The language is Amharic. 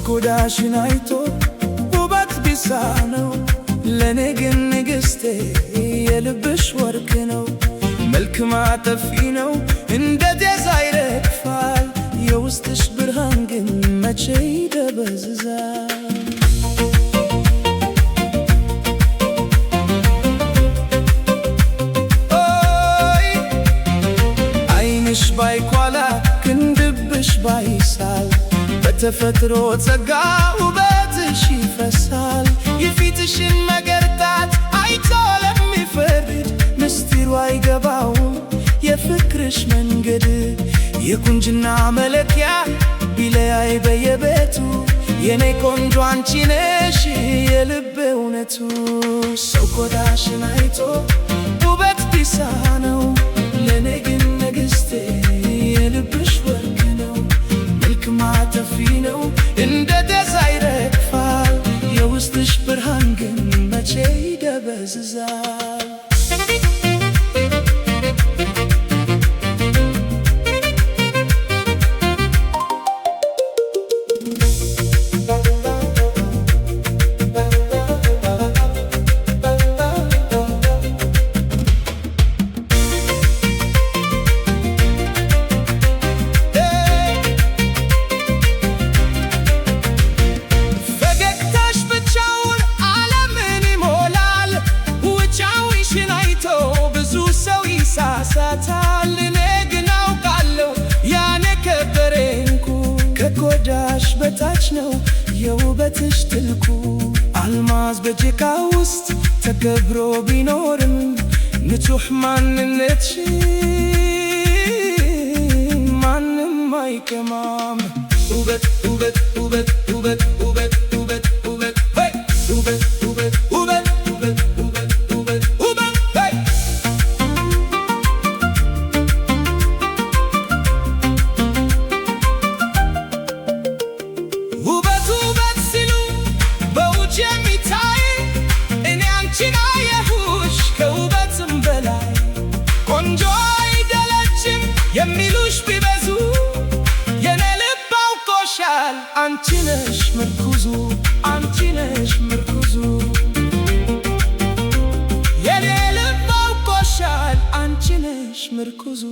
ቆዳሽን አይቶ ውበት ቢሳነው ለኔ ግን ንግሥቴ የልብሽ ወርቅ ነው። መልክ ማጠፊ ነው እንደ ጤዛ ይረግፋል። የውስጥሽ ብርሃን ግን መቼ ይደበዝዛል። ዓይንሽ ባይኳላ ክንድብሽ ባይሳል በተፈጥሮ ጸጋ ውበትሽ ይፈሳል። የፊትሽን መገርጣት አይቶ ለሚፈርድ ምስጢሩ አይገባውም የፍቅርሽ መንገድ። የቁንጅና መለኪያ ቢለያይ በየቤቱ የኔ ቆንጆ አንቺ ነሽ የልቤ እውነቱ። ሰው ቆዳሽን አይቶ ውበት ቢሳነው ለኔ ግን ንግሥቴ የልብሽ ወርቅ ነው። መልክ ማጠፊ ነው እንደ ጤዛ ይረግፋል። የውስጥሽ ብርሃን ግን መቼ ይደበዝዛል። ሳሳታል እኔ ግን አውቃለሁ ያኔ ከበረ እንቁ ከቆዳሽ በታች ነው የውበትሽ ጥልቁ። አልማዝ በጭቃ ውስጥ ተከብሮ ቢኖርም ንጹሕ ማንነትሽ ማንም አይቀማም። ውበት ውበት ውበት ውበት ውበት ውበት ውበት ውበት ውበት ውበት የሚሉሽ ቢበዙ የኔ ልብ አውቆሻል አንቺ ነሽ ምርኩዙ አንቺ ነሽ ምርኩዙ። የኔ ልብ አውቆሻል አንቺ ነሽ ምርኩዙ።